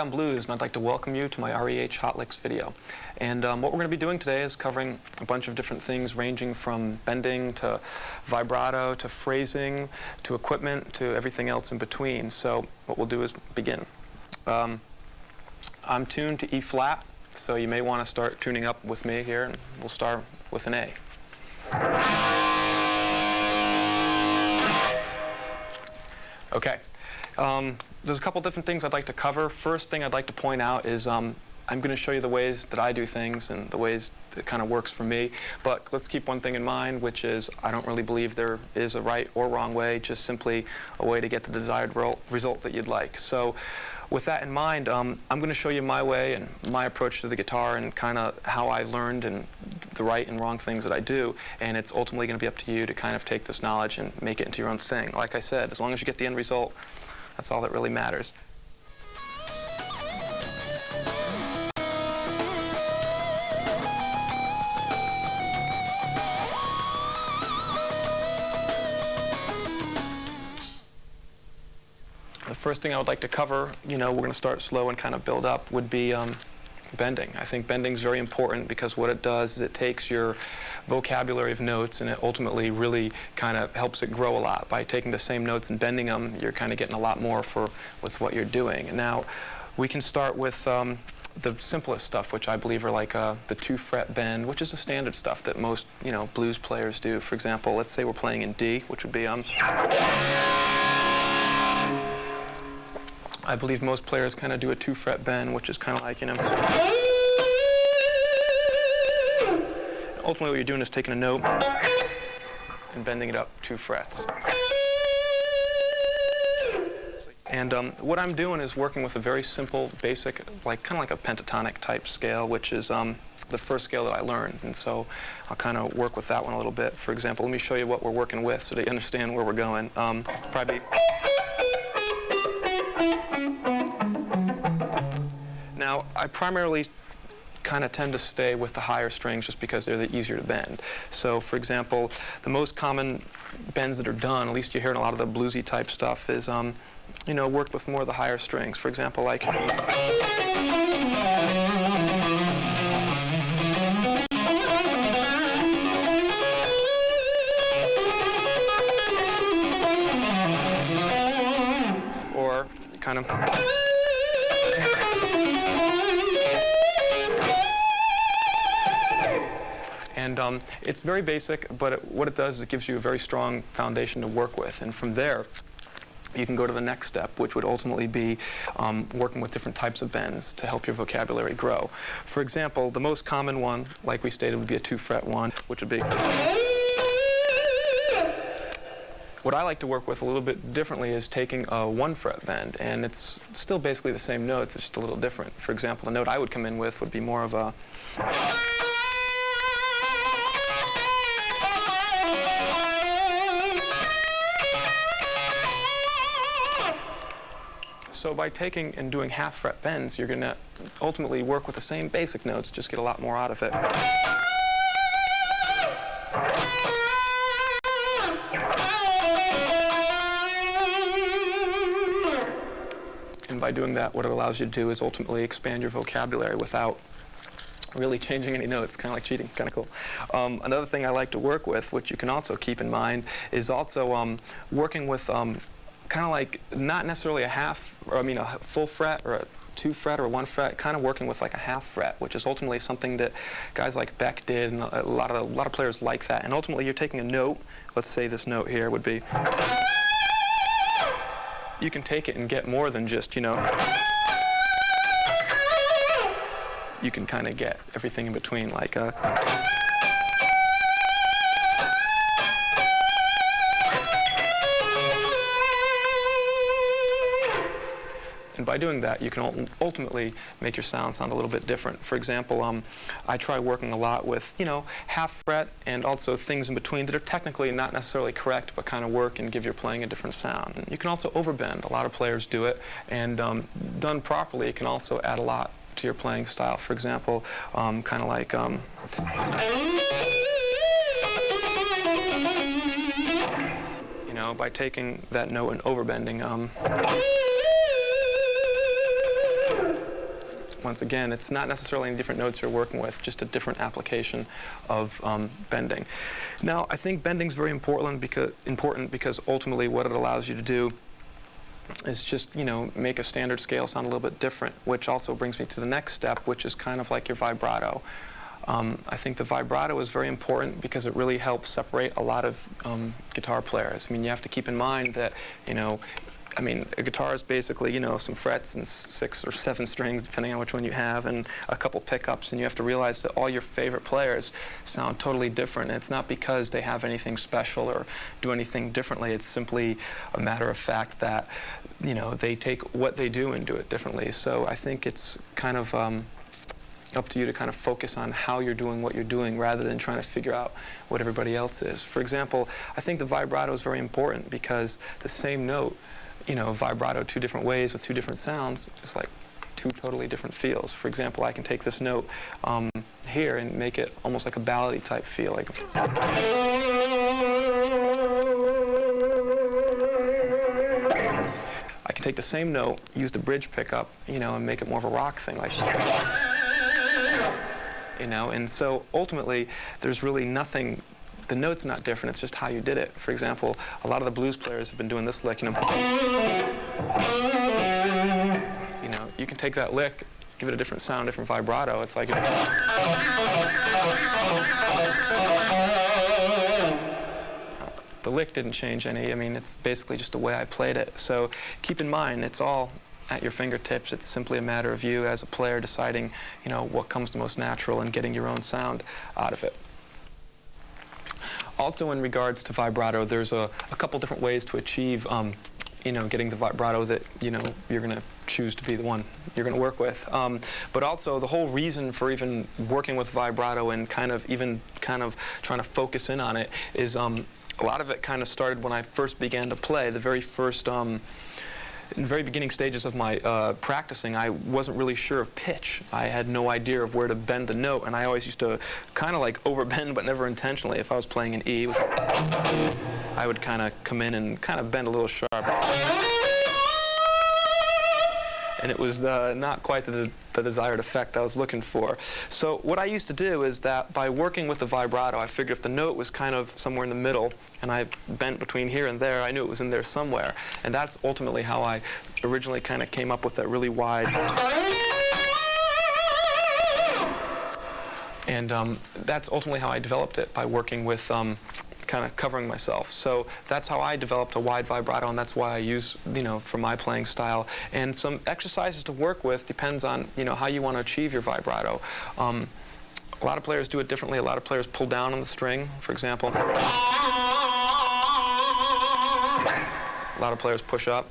I'm Blues, and I'd like to welcome you to my REH Hot Licks video. And what we're going to be doing today is covering a bunch of different things ranging from bending to vibrato to phrasing to equipment to everything else in between. So what we'll do is begin. I'm tuned to E flat, so you may want to start tuning up with me here, and we'll start with an A. Okay. There's a couple different things I'd like to cover. First thing I'd like to point out is I'm going to show you the ways that I do things and the ways that kind of works for me. But let's keep one thing in mind, which is I don't really believe there is a right or wrong way, just simply a way to get the desired result that you'd like. So with that in mind, I'm going to show you my way and my approach to the guitar and kind of how I learned and the right and wrong things that I do. And it's ultimately going to be up to you to kind of take this knowledge and make it into your own thing. Like I said, as long as you get the end result, that's all that really matters. The first thing I would like to cover, we're going to start slow and kind of build up, would be bending. I think bending is very important because what it does is it takes your vocabulary of notes and it ultimately really kind of helps it grow a lot. By taking the same notes and bending them, you're kind of getting a lot more with what you're doing. And now we can start with the simplest stuff, which I believe are like the 2-fret bend, which is the standard stuff that most blues players do. For example, let's say we're playing in D, which would be I believe most players kind of do a 2-fret bend, which is kind of like, ultimately what you're doing is taking a note and bending it up 2 frets. And what I'm doing is working with a very simple, basic, kind of like a pentatonic type scale, which is the first scale that I learned. And so I'll kind of work with that one a little bit. For example, let me show you what we're working with so that you understand where we're going. Probably. Now, I primarily kind of tend to stay with the higher strings just because they're the easier to bend. So, for example, the most common bends that are done, at least you hear in a lot of the bluesy type stuff, is, work with more of the higher strings. For example, like or kind of and it's very basic, but what it does is it gives you a very strong foundation to work with. And from there, you can go to the next step, which would ultimately be working with different types of bends to help your vocabulary grow. For example, the most common one, like we stated, would be a 2-fret one, which would be. What I like to work with a little bit differently is taking a 1-fret bend, and it's still basically the same notes, it's just a little different. For example, the note I would come in with would be more of a. So by taking and doing 1/2-fret bends, you're going to ultimately work with the same basic notes, just get a lot more out of it. And by doing that, what it allows you to do is ultimately expand your vocabulary without really changing any notes, kind of like cheating, kind of cool. Another thing I like to work with, which you can also keep in mind, is also working with kind of like not necessarily a full fret or a 2-fret or a 1-fret, kind of working with like a 1/2-fret, which is ultimately something that guys like Beck did, and a lot of players like that. And ultimately, you're taking a note. Let's say this note here would be. You can take it and get more than just, You can kind of get everything in between, like a. And by doing that, you can ultimately make your sound a little bit different. For example, I try working a lot with, 1/2-fret and also things in between that are technically not necessarily correct, but kind of work and give your playing a different sound. And you can also overbend. A lot of players do it, and done properly, it can also add a lot to your playing style. For example, kind of like. By taking that note and overbending. once again, it's not necessarily any different notes you're working with, just a different application of bending. Now, I think bending is very important because ultimately what it allows you to do is just, make a standard scale sound a little bit different, which also brings me to the next step, which is kind of like your vibrato. I think the vibrato is very important because it really helps separate a lot of guitar players. I mean, you have to keep in mind that, a guitar is basically, some frets and 6 or 7 strings, depending on which one you have, and a couple pickups, and you have to realize that all your favorite players sound totally different. And it's not because they have anything special or do anything differently. It's simply a matter of fact that, they take what they do and do it differently. So I think it's kind of up to you to kind of focus on how you're doing what you're doing rather than trying to figure out what everybody else is. For example, I think the vibrato is very important because the same note, vibrato 2 different ways with 2 different sounds, it's like 2 totally different feels. For example, I can take this note here and make it almost like a ballady type feel, like I can take the same note, use the bridge pickup, and make it more of a rock thing, like and so ultimately there's really nothing. The note's not different, it's just how you did it. For example, a lot of the blues players have been doing this lick, you can take that lick, give it a different sound, different vibrato. It's like the lick didn't change any. It's basically just the way I played it. So keep in mind, it's all at your fingertips. It's simply a matter of you as a player deciding, what comes the most natural and getting your own sound out of it. Also, in regards to vibrato, there's a couple different ways to achieve, getting the vibrato that, you're going to choose to be the one you're going to work with. But also, the whole reason for even working with vibrato and kind of trying to focus in on it is a lot of it kind of started when I first began to play. The very first in the very beginning stages of my practicing, I wasn't really sure of pitch. I had no idea of where to bend the note, and I always used to kind of like overbend, but never intentionally. If I was playing an E, I would kind of come in and kind of bend a little sharp. And it was not quite the desired effect I was looking for. So what I used to do is that by working with the vibrato, I figured if the note was kind of somewhere in the middle, and I bent between here and there, I knew it was in there somewhere. And that's ultimately how I originally kind of came up with that really wide. And that's ultimately how I developed it, by working with kind of covering myself. So that's how I developed a wide vibrato, and that's why I use, for my playing style. And some exercises to work with depends on, how you want to achieve your vibrato. A lot of players do it differently. A lot of players pull down on the string, for example. A lot of players push up.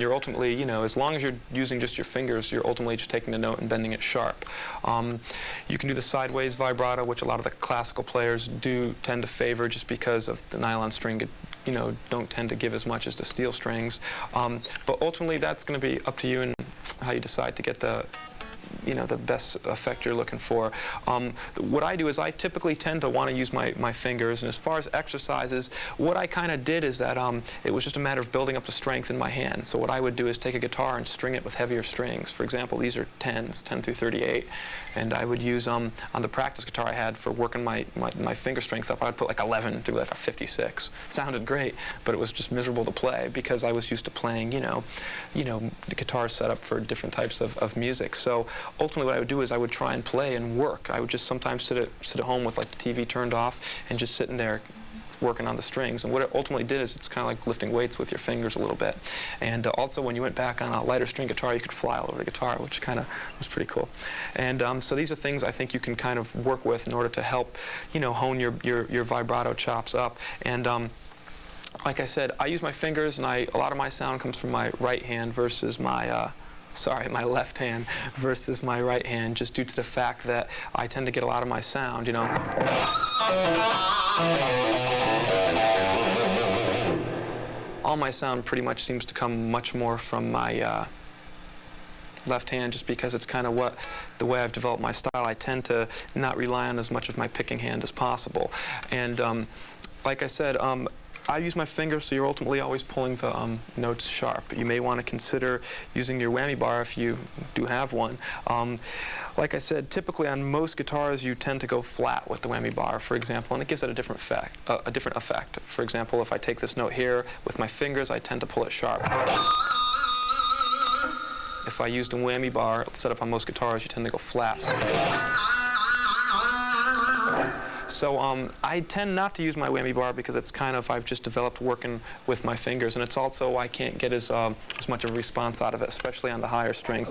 You're ultimately, as long as you're using just your fingers, you're ultimately just taking the note and bending it sharp. You can do the sideways vibrato, which a lot of the classical players do tend to favor just because of the nylon string, don't tend to give as much as the steel strings. But ultimately, that's going to be up to you and how you decide to get the best effect you're looking for. What I do is I typically tend to want to use my fingers, and as far as exercises, what I kind of did is that it was just a matter of building up the strength in my hand. So what I would do is take a guitar and string it with heavier strings. For example, these are 10s, 10 through 38, and I would use, on the practice guitar I had for working my finger strength up, I would put like 11 through like a 56. Sounded great, but it was just miserable to play because I was used to playing, the guitar set up for different types of music. So ultimately what I would do is I would try and play and work. I would just sometimes sit at home with like the TV turned off and just sitting there working on the strings. And what it ultimately did is it's kind of like lifting weights with your fingers a little bit. And also when you went back on a lighter string guitar, you could fly all over the guitar, which kind of was pretty cool. And so these are things I think you can kind of work with in order to help, hone your vibrato chops up. And like I said, I use my fingers, and a lot of my sound comes from my right hand versus my my left hand versus my right hand, just due to the fact that I tend to get a lot of my sound, All my sound pretty much seems to come much more from my left hand, just because it's kind of the way I've developed my style. I tend to not rely on as much of my picking hand as possible. And like I said, I use my fingers, so you're ultimately always pulling the notes sharp. You may want to consider using your whammy bar if you do have one. Like I said, typically on most guitars you tend to go flat with the whammy bar, for example, and it gives it a different effect. For example, if I take this note here with my fingers, I tend to pull it sharp. If I used a whammy bar set up on most guitars, you tend to go flat. So I tend not to use my whammy bar because it's kind of, I've just developed working with my fingers, and it's also, I can't get as much of a response out of it, especially on the higher strings.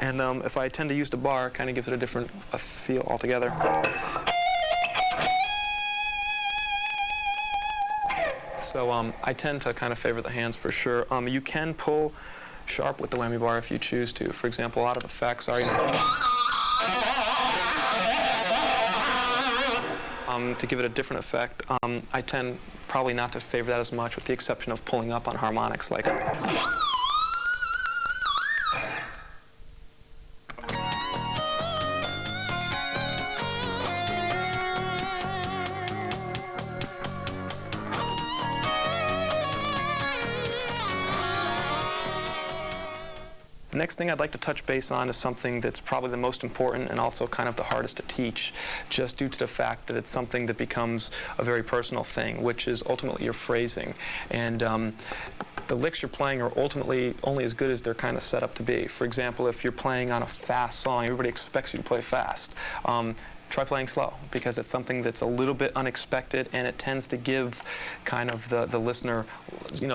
And if I tend to use the bar, it kind of gives it a different feel altogether. So I tend to kind of favor the hands for sure. You can pull sharp with the whammy bar if you choose to. For example, a lot of effects are, to give it a different effect. I tend probably not to favor that as much, with the exception of pulling up on harmonics like The next thing I'd like to touch base on is something that's probably the most important and also kind of the hardest to teach, just due to the fact that it's something that becomes a very personal thing, which is ultimately your phrasing. And the licks you're playing are ultimately only as good as they're kind of set up to be. For example, if you're playing on a fast song, everybody expects you to play fast. Try playing slow, because it's something that's a little bit unexpected, and it tends to give kind of the listener,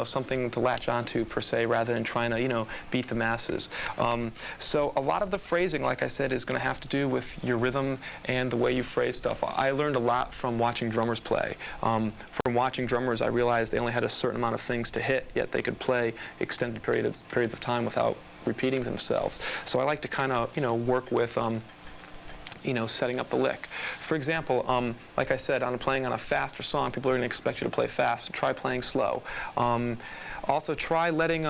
something to latch onto per se, rather than trying to, beat the masses. So a lot of the phrasing, like I said, is going to have to do with your rhythm and the way you phrase stuff. I learned a lot from watching drummers play. From watching drummers, I realized they only had a certain amount of things to hit, yet they could play extended periods of time without repeating themselves. So I like to kind of, work with setting up the lick. For example, like I said, playing on a faster song, people are going to expect you to play fast. Try playing slow. Also, try letting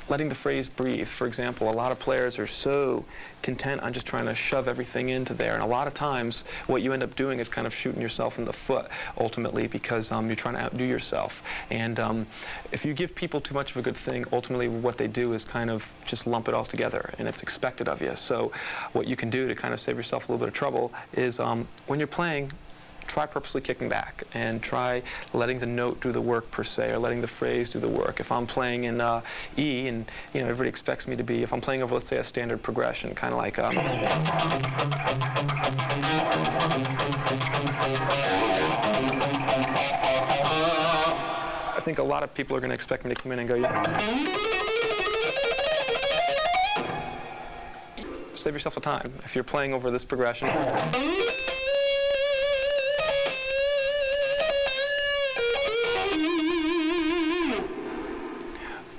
the phrase breathe. For example, a lot of players are so content on just trying to shove everything into there, and a lot of times what you end up doing is kind of shooting yourself in the foot, ultimately, because you're trying to outdo yourself. And if you give people too much of a good thing, ultimately what they do is kind of just lump it all together, and it's expected of you. So what you can do to kind of save yourself a little bit of trouble is when you're playing, try purposely kicking back and try letting the note do the work per se, or letting the phrase do the work. If I'm playing in E, and everybody expects me to be, if I'm playing over, let's say, a standard progression, kind of like I think a lot of people are going to expect me to come in and go, save yourself the time. If you're playing over this progression,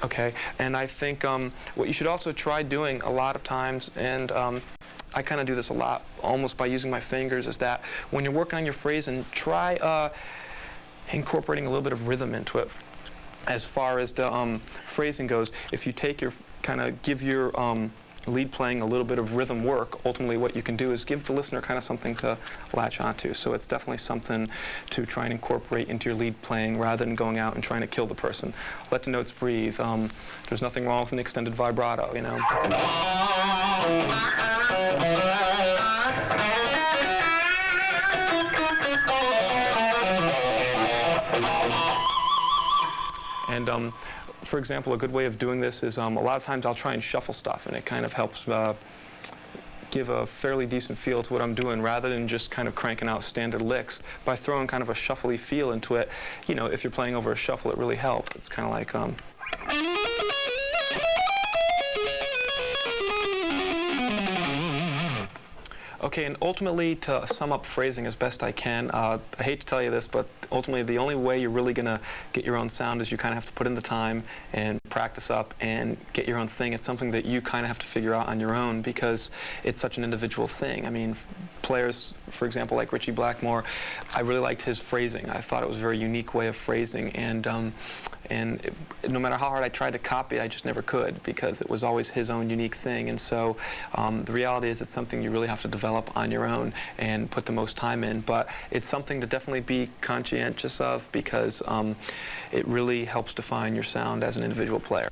okay, and I think what you should also try doing a lot of times, and I kind of do this a lot, almost by using my fingers, is that when you're working on your phrasing, try incorporating a little bit of rhythm into it. As far as the phrasing goes, if you take your, kind of give your lead playing a little bit of rhythm work, ultimately what you can do is give the listener kind of something to latch onto. So it's definitely something to try and incorporate into your lead playing, rather than going out and trying to kill the person. Let the notes breathe. There's nothing wrong with an extended vibrato, And for example, a good way of doing this is a lot of times I'll try and shuffle stuff, and it kind of helps give a fairly decent feel to what I'm doing, rather than just kind of cranking out standard licks. By throwing kind of a shuffly feel into it, if you're playing over a shuffle, it really helps. It's kind of like Okay, and ultimately, to sum up phrasing as best I can, I hate to tell you this, but ultimately the only way you're really going to get your own sound is you kind of have to put in the time and practice up and get your own thing. It's something that you kind of have to figure out on your own, because it's such an individual thing. I mean, players, for example, like Ritchie Blackmore, I really liked his phrasing. I thought it was a very unique way of phrasing, and And no matter how hard I tried to copy, I just never could, because it was always his own unique thing. And so the reality is it's something you really have to develop on your own and put the most time in. But it's something to definitely be conscientious of, because it really helps define your sound as an individual player.